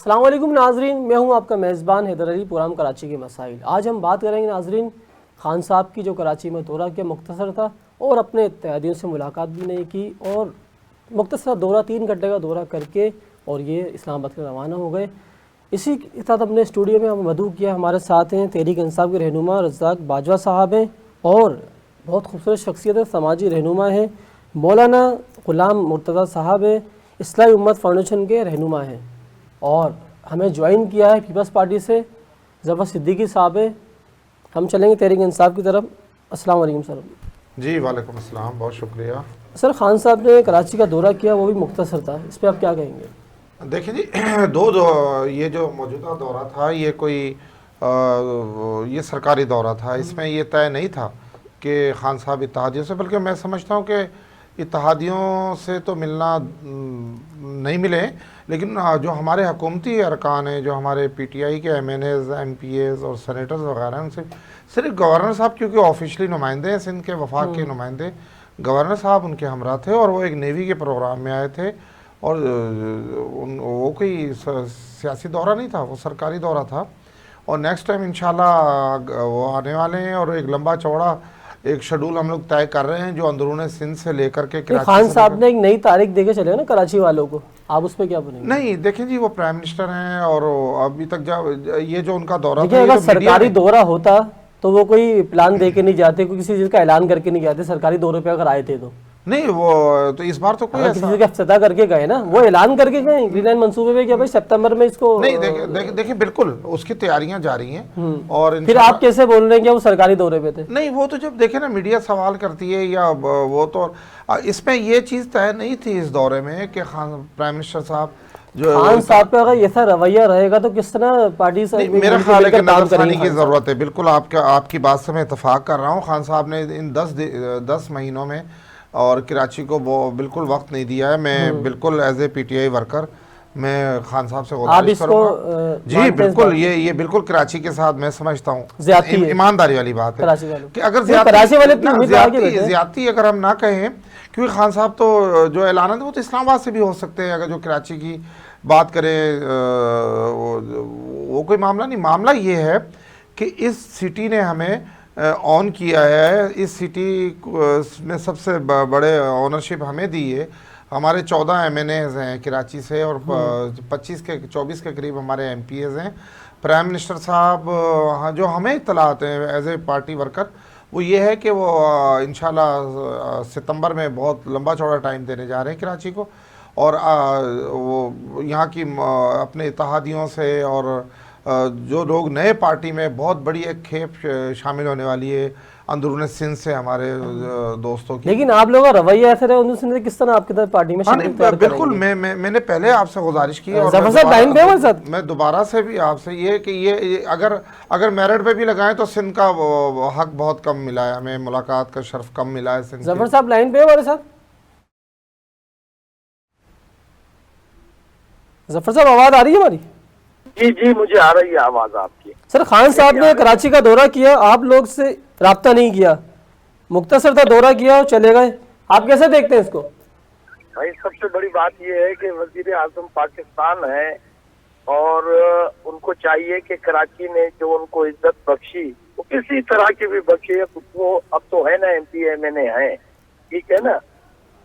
السلام علیکم ناظرین، میں ہوں آپ کا میزبان حیدر علی، پروگرام کراچی کے مسائل۔ آج ہم بات کریں گے ناظرین خان صاحب کی جو کراچی میں دورہ کیا مختصر تھا اور اپنے اتحادیوں سے ملاقات بھی نہیں کی، اور مختصر دورہ 3 گھنٹے کا دورہ کر کے اور یہ اسلام آباد کے روانہ ہو گئے۔ اسی کے ساتھ اپنے اسٹوڈیو میں ہم مدعو کیا، ہمارے ساتھ ہیں تحریک انصاف کے رہنما رزاق باجوہ صاحب ہیں، اور بہت خوبصورت شخصیت ہے، سماجی رہنما ہیں مولانا غلام مرتضیٰ صاحب ہیں، اصلاح امت فاؤنڈیشن کے رہنما ہیں، اور ہمیں جوائن کیا ہے پیپلز پارٹی سے ظفر صدیقی صاحب ہیں۔ ہم چلیں گے تحریک انصاف کی طرف۔ السلام علیکم سر۔ جی وعلیکم السلام، بہت شکریہ۔ سر خان صاحب نے کراچی کا دورہ کیا، وہ بھی مختصر تھا، اس پہ آپ کیا کہیں گے؟ دیکھیں جی، یہ جو موجودہ دورہ تھا یہ کوئی یہ سرکاری دورہ تھا، اس میں یہ طے نہیں تھا کہ خان صاحب اتحادیوں سے، بلکہ میں سمجھتا ہوں کہ اتحادیوں سے تو ملنا نہیں ملے، لیکن جو ہمارے حکومتی ارکان ہیں، جو ہمارے پی ٹی آئی کے M N As, M P As اور سینیٹرز وغیرہ ہیں، ان سے صرف گورنر صاحب، کیونکہ آفیشلی نمائندے ہیں سندھ کے وفاق کے نمائندے، گورنر صاحب ان کے ہمراہ تھے، اور وہ ایک نیوی کے پروگرام میں آئے تھے، اور وہ کوئی سیاسی دورہ نہیں تھا، وہ سرکاری دورہ تھا، اور نیکسٹ ٹائم انشاءاللہ وہ آنے والے ہیں، اور ایک لمبا چوڑا ایک شیڈول ہم لوگ طے کر رہے ہیں جو اندرون سندھ سے لے کر کے کراچی۔ خان صاحب نے ایک نئی تاریخ دے کے چلے نا کراچی والوں کو، آپ اس پہ کیا بولیں گے؟ نہیں دیکھیں جی، وہ پرائم منسٹر ہیں، اور ابھی تک یہ جو ان کا دورہ تھا، اگر سرکاری دورہ ہوتا تو وہ کوئی پلان دے کے نہیں جاتے، کوئی کسی چیز کا اعلان کر کے نہیں جاتے، سرکاری دورے پہ اگر آئے تھے تو نہیں، وہ تو اس بار تو کوئی کسی چیز کا افتتاح کر کے گئے نا، وہ اعلان کر کے گئے گرین لائن منصوبے میں کہ بھائی سپتمبر میں اس کو نہیں، دیکھیں بالکل اس کی تیاریاں جاری ہیں، اور پھر آپ کیسے بول رہے ہیں کہ وہ سرکاری دورے پہ تھے؟ نہیں، وہ تو جب دیکھیں نا میڈیا سوال کرتی ہے، یا وہ تو اس میں یہ چیز طے نہیں تھی اس دورے میں کہ پرائم منسٹر صاحب جو خان صاحب کا اگر ایسا رویہ رہے گا تو کس طرح پارٹی سے میرا خیال ہے کہ نظر ثانی کی ضرورت ہے۔ بالکل آپ کی بات سے میں اتفاق کر رہا ہوں۔ خان صاحب نے ان 10 مہینوں میں اور کراچی کو بالکل وقت نہیں دیا ہے۔ میں بالکل as a P T I worker میں خان صاحب سے گزارش کروں گا، جی بالکل، یہ بالکل کراچی کے ساتھ میں سمجھتا ہوں ایمانداری والی بات ہے کہ اگر زیادتی اگر ہم نہ کہیں، کیونکہ خان صاحب تو جو اعلانات وہ تو اسلام آباد سے بھی ہو سکتے ہیں، اگر جو کراچی کی بات کریں وہ کوئی معاملہ نہیں۔ معاملہ یہ ہے کہ اس سٹی نے ہمیں آن کیا ہے، اس سٹی میں سب سے بڑے آنرشپ ہمیں دی ہے۔ ہمارے 14 ایم این ایز ہیں کراچی سے، اور 24 کے قریب ہمارے ایم پی ایز ہیں۔ پرائم منسٹر صاحب جو ہمیں اطلاعات ہیں ایز اے پارٹی ورکر، وہ یہ ہے کہ وہ انشاءاللہ ستمبر میں بہت لمبا چوڑا ٹائم دینے جا رہے ہیں کراچی کو، اور وہ یہاں کی اپنے اتحادیوں سے اور جو لوگ نئے پارٹی میں بہت بڑی ایک کھیپ شامل ہونے والی ہے اندرون سندھ سے ہمارے دوستوں کی۔ لیکن آپ لوگوں کا رویہ ایسا رہے اندرون سندھ کس طرح آپ کی طرف پارٹی میں شامل کریں گے؟ بالکل، میں نے پہلے آپ سے گزارش کی، اور میں دوبارہ سے بھی آپ سے یہ کہ یہ اگر میرٹ پہ بھی لگائیں تو سندھ کا حق بہت کم ملا ہے، ہمیں ملاقات کا شرف کم ملا ہے سندھ۔ ظفر صاحب لائن پہ ہمارے ساتھ؟ ظفر صاحب آواز آ رہی ہے ہماری؟ جی مجھے آ رہی ہے آواز آپ کی۔ سر خان صاحب نے کراچی کا دورہ کیا، آپ لوگ سے رابطہ نہیں کیا، مختصر تھا دورہ کیا اور چلے گئے، آپ کیسے دیکھتے ہیں اس کو؟ بھائی سب سے بڑی بات یہ ہے کہ وزیر اعظم پاکستان ہے، اور ان کو چاہیے کہ کراچی نے جو ان کو عزت بخشی وہ کسی طرح کی بھی بخشی، وہ اب تو ہے نا ایم پی ایم این اے ہیں، ٹھیک ہے نا،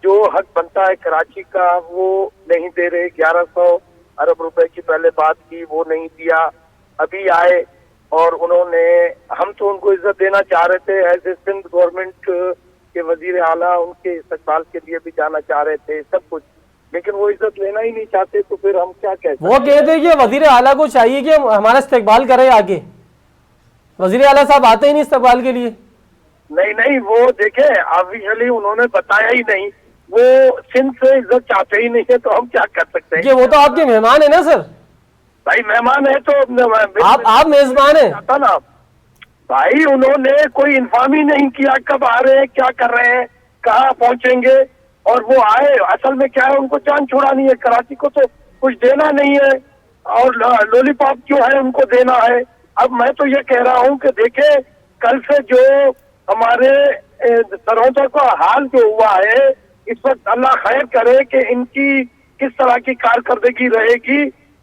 جو حق بنتا ہے کراچی کا وہ نہیں دے رہے۔ 1100 ارب روپے کی پہلے بات کی، وہ نہیں دیا، ابھی آئے اور انہوں نے، ہم تو ان کو عزت دینا چاہ رہے تھے ایز اے سندھ گورنمنٹ کے وزیر اعلیٰ، ان کے استقبال کے لیے بھی جانا چاہ رہے تھے سب کچھ، لیکن وہ عزت لینا ہی نہیں چاہتے، تو پھر ہم کیا کہتے ہیں؟ وہ کہتے ہیں کہ وزیر اعلیٰ کو چاہیے کہ ہمارا استقبال کرے آگے، وزیر اعلیٰ صاحب آتے ہی نہیں استقبال کے لیے۔ نہیں، وہ دیکھیں آفیشلی انہوں نے بتایا ہی نہیں، وہ سندھ سے عزت چاہتے ہی نہیں ہے، تو ہم کیا کر سکتے ہیں؟ کہ وہ تو آپ کے مہمان ہیں نا سر، بھائی مہمان ہے تو آپ میزبان ہیں نا بھائی، انہوں نے کوئی انفارم ہی نہیں کیا کب آ رہے ہیں، کیا کر رہے ہیں، کہاں پہنچیں گے، اور وہ آئے۔ اصل میں کیا ہے، ان کو جان چھڑانی ہے، کراچی کو تو کچھ دینا نہیں ہے، اور لولی پاپ جو ہے ان کو دینا ہے۔ اب میں تو یہ کہہ رہا ہوں کہ دیکھیں کل سے جو ہمارے سرحدوں کا حال جو ہوا ہے اس وقت، اللہ خیر کرے کہ ان کی کس طرح کی کارکردگی رہے گی،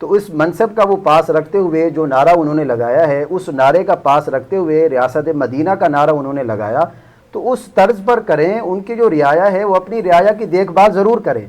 تو اس منصب کا وہ پاس رکھتے ہوئے جو نعرہ انہوں نے لگایا ہے، اس نعرے کا پاس رکھتے ہوئے ریاست مدینہ کا نعرہ انہوں نے لگایا، تو اس طرز پر کریں، ان کی جو رعایا ہے وہ اپنی رعایا کی دیکھ بھال ضرور کریں۔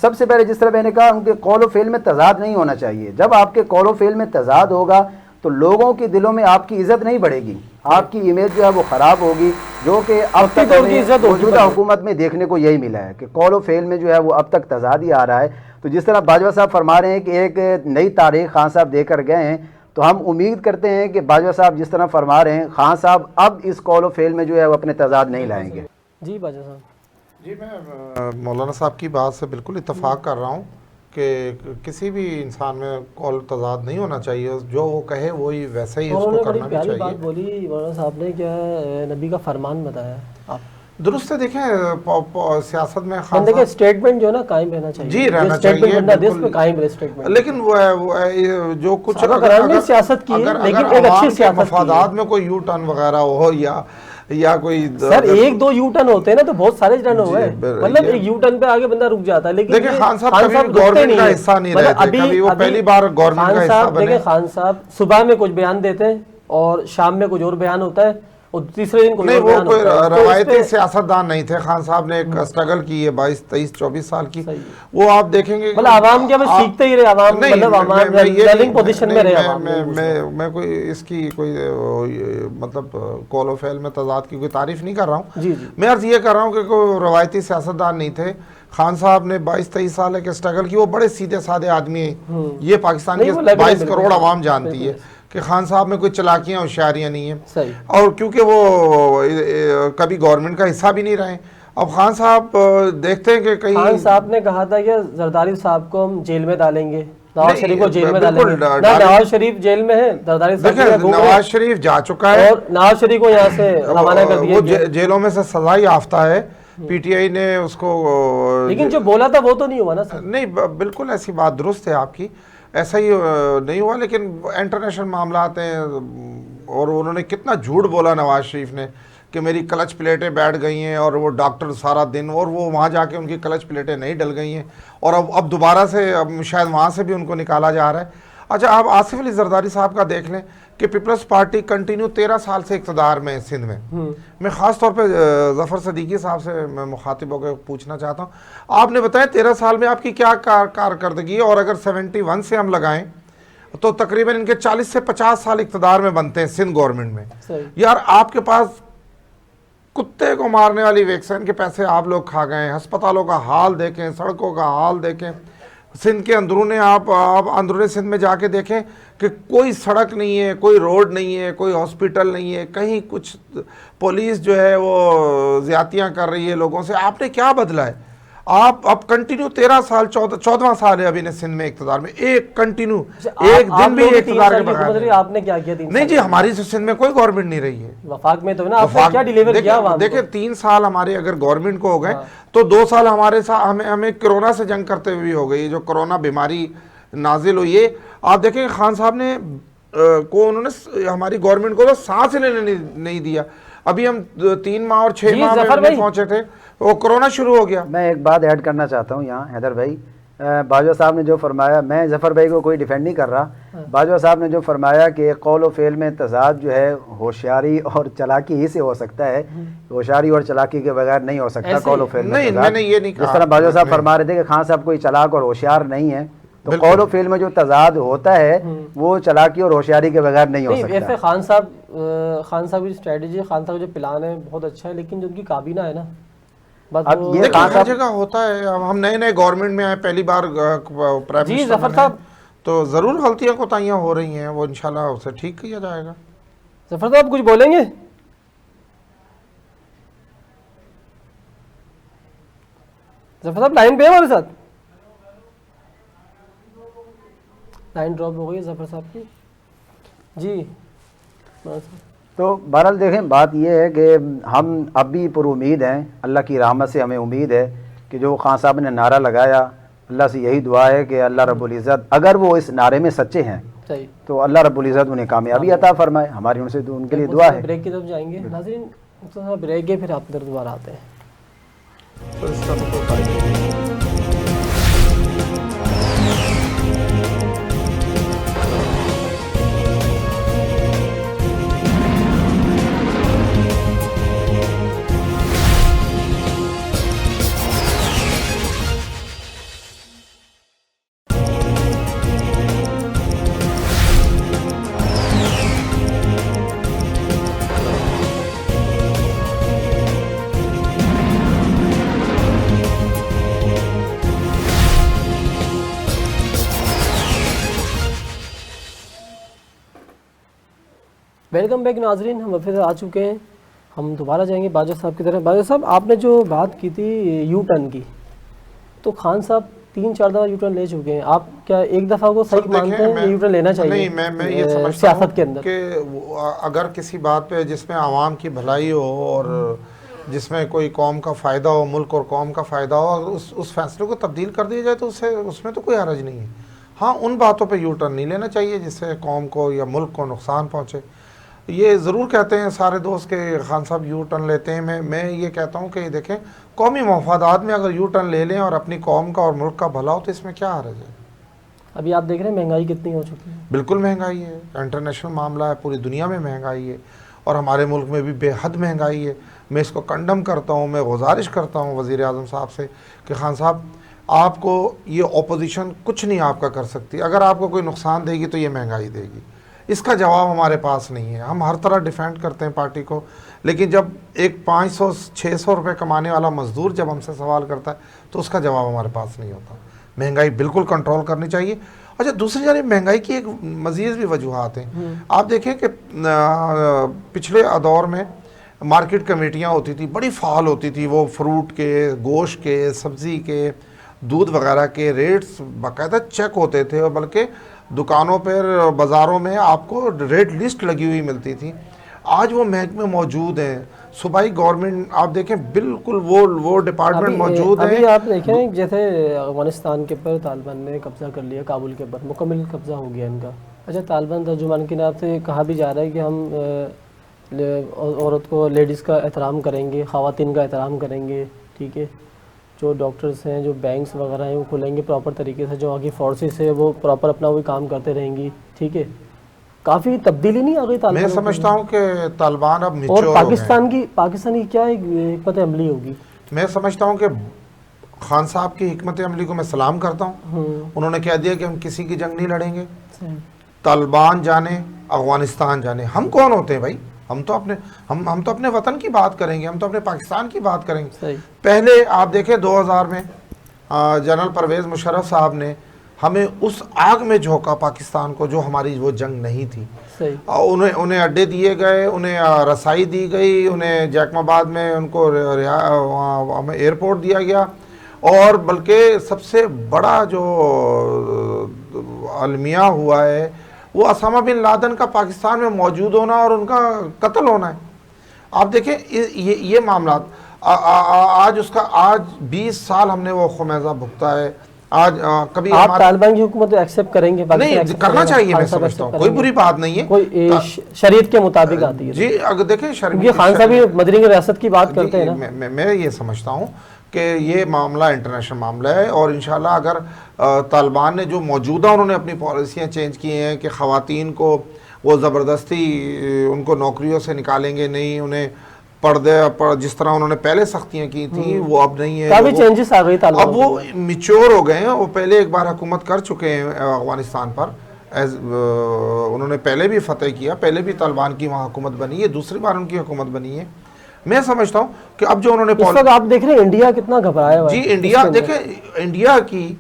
سب سے پہلے جس طرح میں نے کہا، ان کے قول و فعل میں تضاد نہیں ہونا چاہیے۔ جب آپ کے قول و فعل میں تضاد ہوگا تو لوگوں کے دلوں میں آپ کی عزت نہیں بڑھے گی، آپ کی امیج جو ہے وہ خراب ہوگی، جو کہ اب تک ہمیں موجودہ حکومت میں دیکھنے کو یہی ملا ہے کہ قول و فعل میں جو ہے وہ اب تک تضاد ہی آ رہا ہے۔ تو جس طرح باجوہ صاحب فرما رہے ہیں کہ ایک نئی تاریخ خان صاحب دے کر گئے ہیں، تو ہم امید کرتے ہیں کہ باجوہ صاحب جس طرح فرما رہے ہیں، خان صاحب اب اس قول و فعل میں جو ہے وہ اپنے تضاد نہیں لائیں گے۔ جی باجوہ صاحب۔ جی میں مولانا صاحب کی بات سے بالکل اتفاق کر رہا ہوں کہ کسی بھی انسان میں قول تضاد نہیں ہونا چاہیے، جو وہ کہے وہی ویسا ہی اس کو کرنا بھی پیاری چاہیے۔ بات بولی مولانا صاحب نے، کیا نبی کا فرمان بتایا آپ درست ہے۔ دیکھیں سیاست میں دیکھیں اسٹیٹمنٹ جو ہے نا قائم رہنا چاہیے، جی رہنا چاہیے بالکل قائم رہے اسٹیٹمنٹ، لیکن جو کچھ سیاست کی اگر لیکن ایک اچھی سیاست مفادات میں کوئی یو ٹرن وغیرہ ہو یا کوئی سر ایک دو یو ٹرن ہوتے ہیں نا تو بہت سارے ٹرن ہوئے، مطلب ایک یو ٹرن پہ آگے بندہ رک جاتا ہے، لیکن دیکھیں خان صاحب کبھی گورنمنٹ کا حصہ نہیں رہے تھے، کبھی وہ پہلی بار گورنمنٹ کا حصہ بنے۔ دیکھیں خان صاحب صبح میں کچھ بیان دیتے ہیں اور شام میں کچھ اور بیان ہوتا ہے اور تیسرے دن نہیں، وہ کوئی روایتی سیاستدان نہیں تھے۔ خان صاحب نے ایک اسٹرگل کی ہے 22 23 24 سال کی، وہ آپ دیکھیں گے مطلب عوام کیا بس سیکھتے ہی رہے، عوام مطلب عوام لرننگ پوزیشن میں رہے عوام۔ میں کوئی اس کی کوئی مطلب قول و فعل میں تضاد کی کوئی تعریف نہیں کر رہا ہوں، میں عرض یہ کر رہا ہوں کہ کوئی روایتی سیاستدان نہیں تھے۔ خان صاحب نے 22 23 سال ایک اسٹرگل کی، وہ بڑے سیدھے سادے آدمی ہیں، یہ پاکستان کی 22 کروڑ عوام جانتی ہے کہ خان صاحب میں کوئی چلاکیاں ہوشیاریاں نہیں ہیں، اور کیونکہ وہ کبھی گورنمنٹ کا حصہ بھی نہیں رہے۔ اب خان صاحب دیکھتے ہیں کہ کہیں خان صاحب نے کہا تھا کہ زرداری صاحب کو ہم جیل میں ڈالیں گے، نواز شریف کو جیل میں ڈالیں گے، نواز شریف جیل میں ہے، زرداری صاحب نواز شریف جا چکا ہے اور نواز شریف کو یہاں سے روانہ کر دیا وہ جیلوں میں سے سزا یافتہ ہے، پی ٹی آئی نے اس کو، لیکن جو بولا تھا وہ تو نہیں ہوا نا سر۔ نہیں بالکل ایسی بات درست ہے آپ کی، ایسا ہی نہیں ہوا، لیکن انٹرنیشنل معاملات ہیں، اور انہوں نے کتنا جھوٹ بولا نواز شریف نے کہ میری کلچ پلیٹیں بیٹھ گئی ہیں، اور وہ ڈاکٹر سارا دن، اور وہ وہاں جا کے ان کی کلچ پلیٹیں نہیں ڈل گئی ہیں، اور اب دوبارہ سے اب شاید وہاں سے بھی ان کو نکالا جا رہا ہے۔ اچھا آپ آصف علی زرداری صاحب کا دیکھ لیں کہ پیپلز پارٹی کنٹینیو 13 سال سے اقتدار میں سندھ میں خاص طور پہ ظفر صدیقی صاحب سے میں مخاطب ہو کے پوچھنا چاہتا ہوں، آپ نے بتایا 13 سال میں آپ کی کیا کارکردگی ہے، اور اگر 71 سے ہم لگائیں تو تقریباً ان کے 40 سے 50 سال اقتدار میں بنتے ہیں سندھ گورنمنٹ میں۔ یار آپ کے پاس کتے کو مارنے والی ویکسین کے پیسے آپ لوگ کھا گئے ہیں، ہسپتالوں کا حال دیکھیں، سڑکوں کا حال دیکھیں، سندھ کے اندرونے آپ اندرون سندھ میں جا کے دیکھیں کہ کوئی سڑک نہیں ہے، کوئی روڈ نہیں ہے، کوئی ہاسپٹل نہیں ہے، کہیں کچھ پولیس جو ہے وہ زیادتیاں کر رہی ہے لوگوں سے۔ آپ نے کیا بدلا ہے؟ آپ اب کنٹینیو 13 سال 14واں سال ہے ابھی نے سندھ میں اقتدار میں، ایک کنٹینیو ایک دن بھی اقتدار کے بغیر آپ نے کیا کیا؟ نہیں جی، ہماری سندھ میں کوئی گورنمنٹ نہیں رہی ہے، وفاق میں تو نا آپ نے کیا ڈیلیور کیا عوام کو؟ دیکھیں 3 سال ہمارے اگر گورنمنٹ کو ہو گئے تو 2 سال ہمارے ساتھ ہمیں کرونا سے جنگ کرتے ہوئے ہو گئی، جو کرونا بیماری نازل ہوئی ہے۔ آپ دیکھیں خان صاحب نے انہوں نے ہماری گورنمنٹ کو تو سانس لینے نہیں دیا، ابھی ہم 3 ماہ اور 6 ماہ میں پہنچے تھے وہ کرونا شروع ہو گیا۔ میں ایک بات ایڈ کرنا چاہتا ہوں یہاں حیدر بھائی، باجوہ صاحب نے جو فرمایا، میں ظفر بھائی کو کوئی ڈیفینڈ نہیں کر رہا، باجوہ صاحب نے جو فرمایا کہ قول و فعل میں تضاد جو ہے ہوشیاری اور چلاکی ہی سے ہو سکتا ہے، ہوشیاری اور چلاکی کے بغیر نہیں ہو سکتا قول و فعل میں تضاد۔ جس طرح باجوہ صاحب فرما رہے تھے کہ خان صاحب کوئی چلاک اور ہوشیار نہیں ہے، تو قول و فعل میں جو تضاد ہوتا ہے وہ چلاکی اور ہوشیاری کے بغیر نہیں ہو سکتا۔ خان صاحب کی اسٹریٹجی، خان صاحب کا جو پلان ہے بہت اچھا ہے، لیکن جو ان کی کابینہ ہے نا، اب یہ ہر جگہ ہوتا ہے، ہم نئے گورنمنٹ میں آئے، پہلی بار پرائم منسٹر، تو ضرور غلطیاں کوتاہیاں ہو رہی ہیں، وہ انشاءاللہ اسے ٹھیک کیا جائے گا۔ ظفر صاحب کچھ بولیں گے؟ ظفر صاحب لائن پہ ہے ہمارے ساتھ؟ لائن ڈراپ ہو گئی ظفر صاحب کی جی۔ تو بہرحال دیکھیں بات یہ ہے کہ ہم اب بھی پر امید ہیں، اللہ کی رحمت سے ہمیں امید ہے کہ جو خان صاحب نے نعرہ لگایا، اللہ سے یہی دعا ہے کہ اللہ رب العزت اگر وہ اس نعرے میں سچے ہیں تو اللہ رب العزت انہیں کامیابی عطا فرمائے، ہماری ان سے ان کے لیے دعا ہے۔ بریک کی طرف جائیں گے ناظرین، بریک ہے پھر آپ ادھر دوبارہ آتے ہیں۔ ویلکم بیک ناظرین، ہم پھر آ چکے ہیں، ہم دوبارہ جائیں گے باجوہ صاحب کی طرف۔ باجوہ صاحب، آپ نے جو بات کی تھی یو ٹرن کی، تو خان صاحب 3-4 دفعہ یو ٹرن لے چکے ہیں، آپ کیا ایک دفعہ کو صحیح مانتے ہیں یو ٹرن لینا چاہیے؟ نہیں، میں یہ سمجھتا سیاست کے ہوں اندر کہ اگر کسی بات پہ جس میں عوام کی بھلائی ہو اور جس میں کوئی قوم کا فائدہ ہو، ملک اور قوم کا فائدہ ہو، اگر اس فیصلے کو تبدیل کر دیا جائے تو اس میں تو کوئی حرج نہیں ہے۔ ہاں، ان باتوں پہ یو ٹرن نہیں لینا چاہیے جس سے قوم کو یا ملک کو نقصان پہنچے۔ یہ ضرور کہتے ہیں سارے دوست کہ خان صاحب یو ٹرن لیتے ہیں، میں یہ کہتا ہوں کہ دیکھیں، قومی مفادات میں اگر یو ٹرن لے لیں اور اپنی قوم کا اور ملک کا بھلا ہو تو اس میں کیا حرج ہے؟ ابھی آپ دیکھ رہے ہیں مہنگائی کتنی ہو چکی ہے۔ بالکل مہنگائی ہے، انٹرنیشنل معاملہ ہے، پوری دنیا میں مہنگائی ہے اور ہمارے ملک میں بھی بے حد مہنگائی ہے۔ میں اس کو کنڈم کرتا ہوں، میں گزارش کرتا ہوں وزیر اعظم صاحب سے کہ خان صاحب، آپ کو یہ اپوزیشن کچھ نہیں آپ کا کر سکتی، اگر آپ کو کوئی نقصان دے گی تو یہ مہنگائی دے گی۔ اس کا جواب ہمارے پاس نہیں ہے۔ ہم ہر طرح ڈیفینڈ کرتے ہیں پارٹی کو، لیکن جب ایک 500-600 روپے کمانے والا مزدور جب ہم سے سوال کرتا ہے تو اس کا جواب ہمارے پاس نہیں ہوتا۔ مہنگائی بالکل کنٹرول کرنی چاہیے۔ اچھا، دوسری جانب مہنگائی کی ایک مزید بھی وجوہات ہیں۔ آپ دیکھیں کہ پچھلے دور میں مارکیٹ کمیٹیاں ہوتی تھی، بڑی فعال ہوتی تھی، وہ فروٹ کے، گوشت کے، سبزی کے، دودھ وغیرہ کے ریٹس باقاعدہ چیک ہوتے تھے، اور بلکہ دکانوں پر، بازاروں میں آپ کو ریٹ لسٹ لگی ہوئی ملتی تھی۔ آج وہ محکمے موجود ہیں، صوبائی گورنمنٹ آپ دیکھیں بالکل وہ ڈپارٹمنٹ موجود ہیں۔ ابھی آپ دیکھیں جیسے افغانستان کے اوپر طالبان نے قبضہ کر لیا، کابل کے اوپر مکمل قبضہ ہو گیا ان کا۔ اچھا، طالبان ترجمان کی نام سے کہا بھی جا رہا ہے کہ ہم عورت کو، لیڈیز کا احترام کریں گے، خواتین کا احترام کریں گے، ٹھیک ہے، جو ڈاکٹرز ہیں، جو بینکس وغیرہ ہیں وہ کھولیں گے پراپر طریقے سے، جو وہاں کی فورسز ہے وہ پراپر اپنا وہی کام کرتے رہیں گی، ٹھیک ہے۔ کافی تبدیلی نہیں آ گئی طالبان؟ میں سمجھتا ہوں کہ طالبان اب میچور اور ہو گئے۔ پاکستان کی کیا حکمت عملی ہوگی؟ میں سمجھتا ہوں کہ خان صاحب کی حکمت عملی کو میں سلام کرتا ہوں۔ انہوں نے کہہ دیا کہ ہم کسی کی جنگ نہیں لڑیں گے، طالبان جانے، افغانستان جانے، ہم کون ہوتے ہیں بھائی؟ ہم تو اپنے وطن کی بات کریں گے، ہم تو اپنے پاکستان کی بات کریں گے۔ پہلے آپ دیکھیں 2000 میں جنرل پرویز مشرف صاحب نے ہمیں اس آگ میں جھونکا پاکستان کو جو ہماری وہ جنگ نہیں تھی۔ انہیں اڈے دیے گئے، انہیں رسائی دی گئی، انہیں جیکم آباد میں ان کو ہمیں ایئرپورٹ دیا گیا، اور بلکہ سب سے بڑا جو المیہ ہوا ہے وہ اسامہ بن لادن کا پاکستان میں موجود ہونا اور ان کا قتل ہونا ہے۔ آپ دیکھیں یہ معاملات آج 20 سال ہم نے وہ خمیزہ بھگتا ہے۔ آج کبھی آپ طالبان کی حکومت ایکسیپٹ کریں گے؟ نہیں، کرنا چاہیے، میں سمجھتا ہوں کوئی بری بات نہیں ہے، کوئی شریعت کے مطابق آتی ہے۔ جی، اگر دیکھیں کیونکہ خان صاحب بھی مدنی ریاست کی بات کرتے ہیں نا۔ میں یہ سمجھتا ہوں کہ یہ معاملہ انٹرنیشنل معاملہ ہے، اور انشاءاللہ اگر طالبان نے جو موجودہ انہوں نے اپنی پالیسیاں چینج کی ہیں کہ خواتین کو وہ زبردستی ان کو نوکریوں سے نکالیں گے نہیں، انہیں پردے پر جس طرح انہوں نے پہلے سختیاں کی تھیں وہ اب نہیں ہے، کافی چینجز آ گئی طالبان، اب وہ میچور ہو گئے ہیں۔ وہ پہلے ایک بار حکومت کر چکے ہیں افغانستان پر، انہوں نے پہلے بھی فتح کیا، پہلے بھی طالبان کی وہاں حکومت بنی ہے، دوسری بار ان کی حکومت بنی ہے۔ میں سمجھتا ہوں کہ اب جو انہوں نے اس وقت آپ دیکھ رہے ہیں انڈیا کتنا گھبرایا ہوا ہے۔ جی، انڈیا دیکھیں، انڈیا کی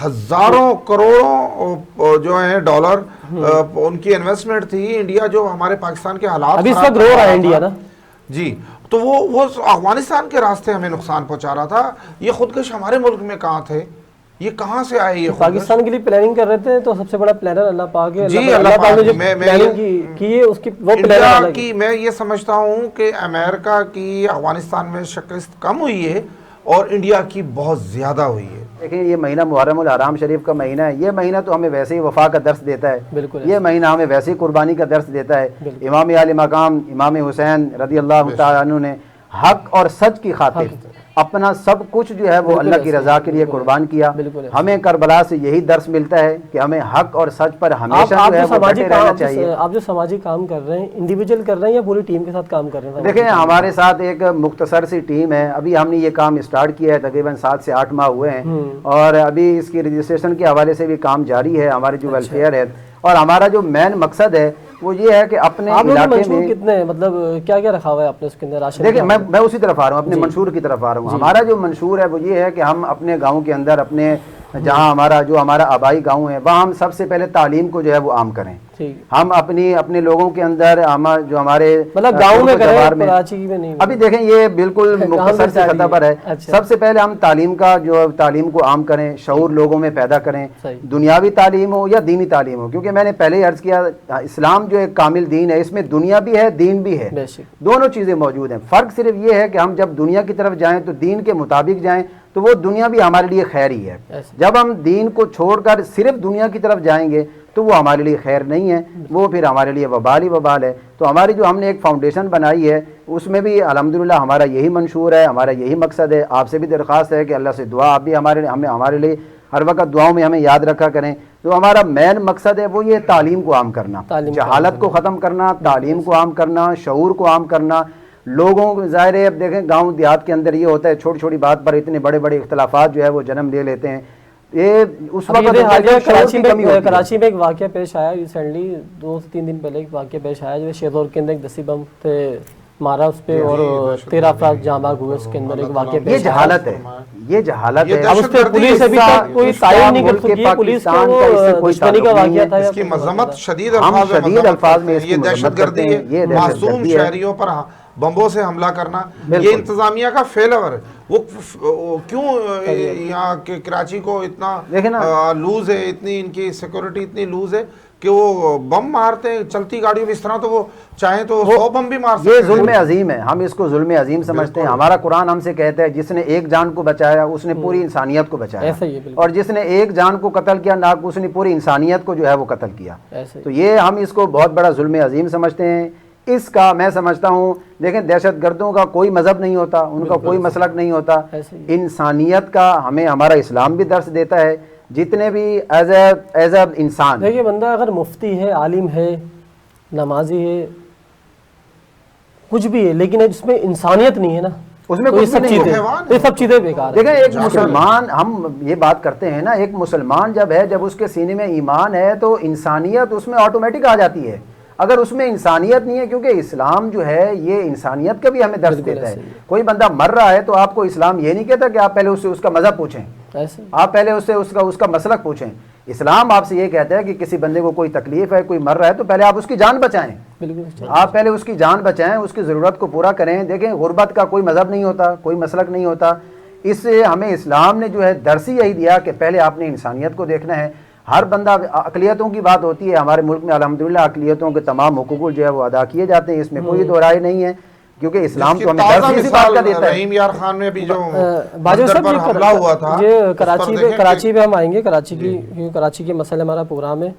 ہزاروں کروڑوں جو ہیں ڈالر ان کی انویسٹمنٹ تھی۔ انڈیا جو ہمارے پاکستان کے حالات ابھی اس وقت رو رہا ہے انڈیا نا، جی، تو وہ افغانستان کے راستے ہمیں نقصان پہنچا رہا تھا۔ یہ خودکش ہمارے ملک میں کہاں تھے؟ یہ کہاں سے آئے؟ یہ پاکستان کے لیے پلاننگ کر رہے تھے تو سب سے بڑا پلانر اللہ پاک ہے۔ جی، اللہ پاک نے جو پلاننگ کی ہے اس کی وہ انڈیا کی، میں یہ سمجھتا ہوں کہ امریکہ کی افغانستان میں شکست کم ہوئی ہے اور انڈیا کی بہت زیادہ ہوئی ہے۔ دیکھیں، یہ مہینہ محرم الحرام شریف کا مہینہ ہے، یہ مہینہ تو ہمیں ویسے ہی وفا کا درس دیتا ہے، بالکل یہ مہینہ ہمیں ویسے ہی قربانی کا درس دیتا ہے۔ امام علی مقام امام حسین رضی اللہ تعالیٰ عنہ نے حق اور سچ کی خاطر اپنا سب کچھ جو ہے وہ اللہ کی رضا کے لیے قربان کیا۔ ہمیں کربلا سے یہی درس ملتا ہے کہ ہمیں حق اور سچ پر ہمیشہ جو ہے وہ ڈٹے رہنا چاہیے۔ آپ جو سماجی کام کر رہے ہیں انڈیویجول کر رہے ہیں یا پوری ٹیم کے ساتھ کام کر رہے ہیں؟ دیکھیں، ہمارے ساتھ ایک مختصر سی ٹیم ہے، ابھی ہم نے یہ کام اسٹارٹ کیا ہے، تقریباً 7 سے 8 ماہ ہوئے ہیں، اور ابھی اس کی رجسٹریشن کے حوالے سے بھی کام جاری ہے، ہمارے جو ویلفیئر ہے، اور ہمارا جو مین مقصد ہے وہ یہ ہے کہ اپنے علاقے میں کتنے مطلب کیا کیا رکھا ہوا ہے آپ نے اس کے اندر راشن؟ دیکھیں، میں اسی طرف آ رہا ہوں، اپنے منشور کی طرف آ رہا ہوں۔ ہمارا جو منشور ہے وہ یہ ہے کہ ہم اپنے گاؤں کے اندر، اپنے جہاں ہمارا آبائی گاؤں ہے وہاں ہم سب سے پہلے تعلیم کو جو ہے وہ عام کریں. ہم اپنے لوگوں کے اندر جو ہمارے مطلب گاؤں میں کریں، کراچی میں نہیں. ابھی دیکھیں یہ بالکل مختصر سی سطح پر ہے. سب سے پہلے ہم تعلیم کو عام کریں، شعور لوگوں میں پیدا کریں، دنیاوی تعلیم ہو یا دینی تعلیم ہو، کیونکہ میں نے پہلے ہی عرض کیا اسلام جو ایک کامل دین ہے، اس میں دنیا بھی ہے دین بھی ہے، دونوں چیزیں موجود ہیں. فرق صرف یہ ہے کہ ہم جب دنیا کی طرف جائیں تو دین کے مطابق جائیں تو وہ دنیا بھی ہمارے لیے خیر ہی ہے. جب ہم دین کو چھوڑ کر صرف دنیا کی طرف جائیں گے تو وہ ہمارے لیے خیر نہیں ہے، وہ پھر ہمارے لیے وبال ہی وبال ہے. تو ہماری جو ہم نے ایک فاؤنڈیشن بنائی ہے اس میں بھی الحمدللہ ہمارا یہی منشور ہے، ہمارا یہی مقصد ہے. آپ سے بھی درخواست ہے کہ اللہ سے دعا آپ بھی ہمارے لیے ہر وقت دعاؤں میں ہمیں یاد رکھا کریں. تو ہمارا مین مقصد ہے وہ یہ تعلیم کو عام کرنا، جہالت کو ختم کرنا، تعلیم کو عام کرنا، شعور کو عام کرنا. لوگوں کو ظاہر ہے اب دیکھیں گاؤں دیہات کے اندر یہ ہوتا ہے چھوٹی چھوٹی بات پر اتنے بڑے بڑے اختلافات جو ہے وہ جنم لے لیتے ہیں. یہ اس وقت کراچی میں ایک واقعہ پیش آیا ریسنٹلی، 2 سے 3 دن پہلے ایک واقعہ پیش آیا جو شیزور کے اندر ایک دسی بم تھے مارا اس پہ اور 13 افراد جاں بحق ہوئے. اس کے اندر ایک واقعہ پیش یہ جہالت ہے، یہ جہالت ہے. اب اس پہ پولیس ابھی تک کوئی تعین نہیں کر سکی ہے. پولیس کا وہ دشمنی کا واقعہ تھا. اس کی مذمت شدید الفاظ میں یہ دہشت گردی ہے، معصوم شہریوں پر بمبوں سے حملہ کرنا، یہ انتظامیہ کا فیلور ہے. وہ کیوں یہاں کے کراچی کو اتنا لوز ہے، اتنی ان کی سیکورٹی اتنی لوز ہے کہ وہ بم مارتے ہیں چلتی گاڑیوں میں. اس طرح تو وہ چاہیں تو 100 بم بھی مار سکتے ہیں. یہ ظلم عظیم ہے، ہم اس کو ظلم عظیم سمجھتے ہیں. ہمارا قرآن ہم سے کہتا ہے جس نے ایک جان کو بچایا اس نے پوری انسانیت کو بچایا، اور جس نے ایک جان کو قتل کیا اس نے پوری انسانیت کو جو ہے وہ قتل کیا. تو یہ ہم اس کو بہت بڑا ظلم عظیم سمجھتے ہیں. اس کا میں سمجھتا ہوں دیکھیں دہشت گردوں کا کوئی مذہب نہیں ہوتا، ان کا کوئی مسلک نہیں ہوتا. انسانیت کا ہمیں ہمارا اسلام بھی درس دیتا ہے. جتنے بھی ایز اے انسان دیکھیے بندہ اگر مفتی ہے، عالم ہے، نمازی ہے، کچھ بھی ہے، لیکن اس میں انسانیت نہیں ہے نا، اس میں کچھ نہیں ہے، یہ سب چیزیں بیکار ہیں. دیکھیں ایک مسلمان، ہم یہ بات کرتے ہیں نا، ایک مسلمان جب اس کے سینے میں ایمان ہے تو انسانیت اس میں آٹومیٹک آ جاتی ہے. اگر اس میں انسانیت نہیں ہے، کیونکہ اسلام جو ہے یہ انسانیت کا بھی ہمیں درس دیتا ہے. کوئی بندہ مر رہا ہے تو آپ کو اسلام یہ نہیں کہتا کہ آپ پہلے اس سے اس کا مذہب پوچھیں، آپ پہلے اس سے اس کا مسلک پوچھیں. اسلام آپ سے یہ کہتا ہے کہ کسی بندے کو کوئی تکلیف ہے، کوئی مر رہا ہے تو پہلے آپ اس کی جان بچائیں. آپ پہلے اس کی جان بچائیں، اس کی ضرورت کو پورا کریں. دیکھیں غربت کا کوئی مذہب نہیں ہوتا، کوئی مسلک نہیں ہوتا. اس سے ہمیں اسلام نے جو ہے درس یہی دیا کہ پہلے آپ نے انسانیت کو دیکھنا ہے. ہر بندہ اقلیتوں کی بات ہوتی ہے، ہمارے ملک میں الحمدللہ اقلیتوں کے تمام حقوق جو ہے وہ ادا کیے جاتے ہیں، اس میں کوئی دو رائے نہیں ہے، کیونکہ اسلام تو ہمیں درس اسی بات کا دیتا ہے. رحیم یار خان میں بھی جو باجوہ صاحب پر حملہ ہوا تھا، کراچی پہ ہم آئیں گے. کراچی کے مسئلہ ہمارا پروگرام ہے.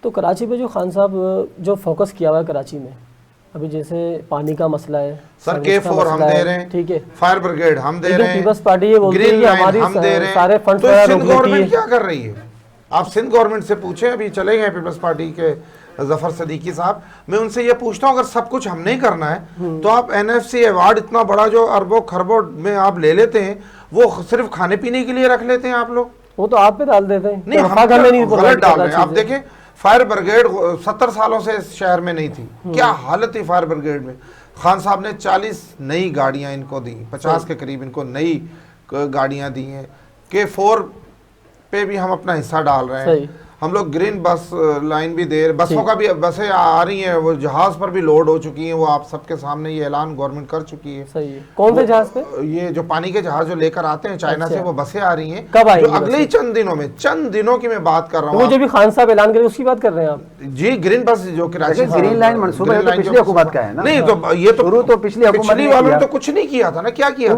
تو کراچی پہ جو خان صاحب جو فوکس کیا ہوا ہے کراچی میں، ابھی جیسے پانی کا مسئلہ ہے، سر K4 ہم دے رہے ہیں، ٹھیک ہے، فائر بریگیڈ ہم دے رہے ہیں، پیپلز پارٹی یہ بولتی ہے کہ ہماری سارے فنڈ تو سندھ گورنمنٹ کیا کر رہی ہے؟ آپ سندھ گورنمنٹ سے پوچھیں. ابھی چلے گئے پیپلز پارٹی کے ظفر صدیقی صاحب، میں ان سے یہ پوچھتا ہوں اگر سب کچھ ہم نہیں کرنا ہے تو آپ NFC ایوارڈ اتنا بڑا جو اربوں خربوں میں آپ لے لیتے ہیں، وہ صرف کھانے پینے کے لیے رکھ لیتے ہیں آپ لوگ؟ وہ تو آپ پہ ڈال دیتے ہیں. نہیں ہم غلط ڈال رہے ہیں. آپ دیکھیں فائر بریگیڈ 70 سالوں سے اس شہر میں نہیں تھی، کیا حالت تھی فائر بریگیڈ میں. خان صاحب نے 40 نئی گاڑیاں ان کو دی، 50 کے قریب ان کو نئی گاڑیاں دی ہیں. K4 پہ بھی ہم اپنا حصہ ڈال رہے ہیں. ہم لوگ گرین بس لائن بھی دے رہے، بسوں کا بھی بسیں آ رہی ہیں، وہ جہاز پر بھی لوڈ ہو چکی ہیں. وہ آپ سب کے سامنے یہ اعلان گورنمنٹ کر چکی ہے. صحیح ہے. کون سے جہاز پہ؟ یہ جو پانی کے جہاز جو لے کر آتے ہیں چائنا سے، وہ بسیں آ رہی ہیں. کب آئیں گی؟ اگلے ہی چند دنوں کی میں بات کر رہا ہوں. وہ جو بھی خان صاحب اعلان کرے اس کی بات کر رہے ہیں آپ؟ جی گرین بس جو کراچی گرین لائن منصوبہ ہے تو پچھلی حکومت کا ہے نا. نہیں تو یہ تو پچھلی حکومت نے والوں نے تو کچھ نہیں کیا تھا نا. کیا کیا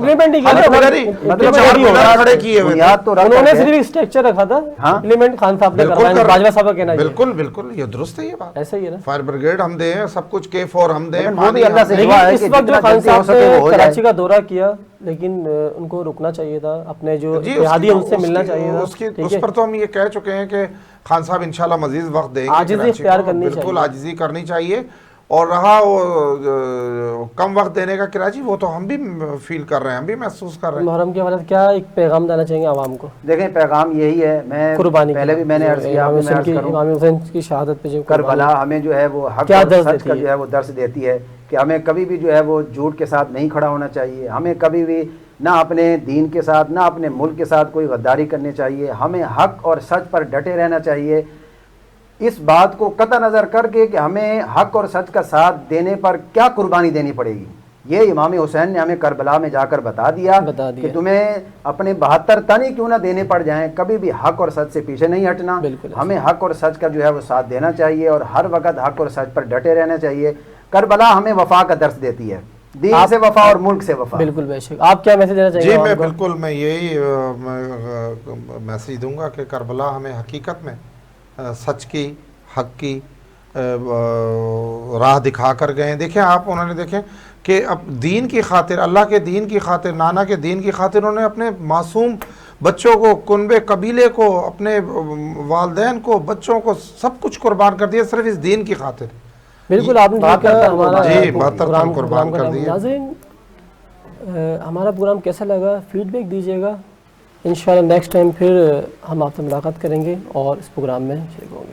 انہوں نے صرف اسٹرکچر رکھا تھا، امپلیمنٹ خان صاحب نے کروایا. باجوہ صاحب کا کہنا ہے بالکل بالکل یہ درست ہے. یہ بات ایسا ہی ہے نا. فائر بریگیڈ ہم دیں، سب کچھ K4 ہم دیں. اللہ سے دعا ہے اس وقت جو خان صاحب نے کراچی کا دورہ کیا، لیکن ان کو رکنا چاہیے تھا، اپنے جو اتحادی ان سے ملنا چاہیے تھا. اس پر تو ہم یہ کہہ چکے ہیں کہ خان صاحب انشاءاللہ مزید وقت دیں گے. عاجزی اختیار کرنی چاہیے، بالکل عاجزی کرنی چاہیے. اور رہا وہ کم وقت دینے کا کراچی، وہ تو ہم بھی فیل کر رہے ہیں، ہم بھی محسوس کر رہے ہیں. محرم کے حوالے سے کیا ایک پیغام دینا چاہیں گے عوام کو؟ دیکھیں پیغام یہی ہے، میں پہلے بھی میں نے عرض کیا، امام حسین کی شہادت پہ جو کربلا ہمیں جو ہے وہ حق اور سچ کا جو ہے وہ درس دیتی ہے کہ ہمیں کبھی بھی جو ہے وہ جھوٹ کے ساتھ نہیں کھڑا ہونا چاہیے. ہمیں کبھی بھی نہ اپنے دین کے ساتھ نہ اپنے ملک کے ساتھ کوئی غداری کرنی چاہیے. ہمیں حق اور سچ پر ڈٹے رہنا چاہیے, اس بات کو قطع نظر کر کے کہ ہمیں حق اور سچ کا ساتھ دینے پر کیا قربانی دینی پڑے گی. یہ امام حسین نے ہمیں کربلا میں جا کر بتا دیا کہ تمہیں اپنے 72 تن ہی کیوں نہ دینے پڑ جائیں, کبھی بھی حق اور سچ سے پیچھے نہیں ہٹنا. ہمیں حق اور سچ کا جو ہے وہ ساتھ دینا چاہیے اور ہر وقت حق اور سچ پر ڈٹے رہنا چاہیے. کربلا ہمیں وفا کا درس دیتی ہے, دین سے وفا اور ملک سے وفا. بالکل بے شک. آپ کیا میسج دینا چاہیے؟ جی میں بالکل میں یہی میسج دوں گا کہ کربلا ہمیں حقیقت میں سچ کی حق کی راہ دکھا کر گئے. دیکھیں آپ, انہوں نے دیکھیں کہ اب دین کی خاطر, اللہ کے دین کی خاطر, نانا کے دین کی خاطر انہوں نے اپنے معصوم بچوں کو, کنبے قبیلے کو, اپنے والدین کو, بچوں کو سب کچھ قربان کر دیا صرف اس دین کی خاطر. بالکل آپ نے جی 72 تن قربان کر دیا. ناظرین ہمارا پروگرام کیسا لگا فیڈ بیک دیجیے گا. انشاءاللہ نیکسٹ ٹائم پھر ہم آپ سے ملاقات کریں گے اور اس پروگرام میں شریک ہوں گے.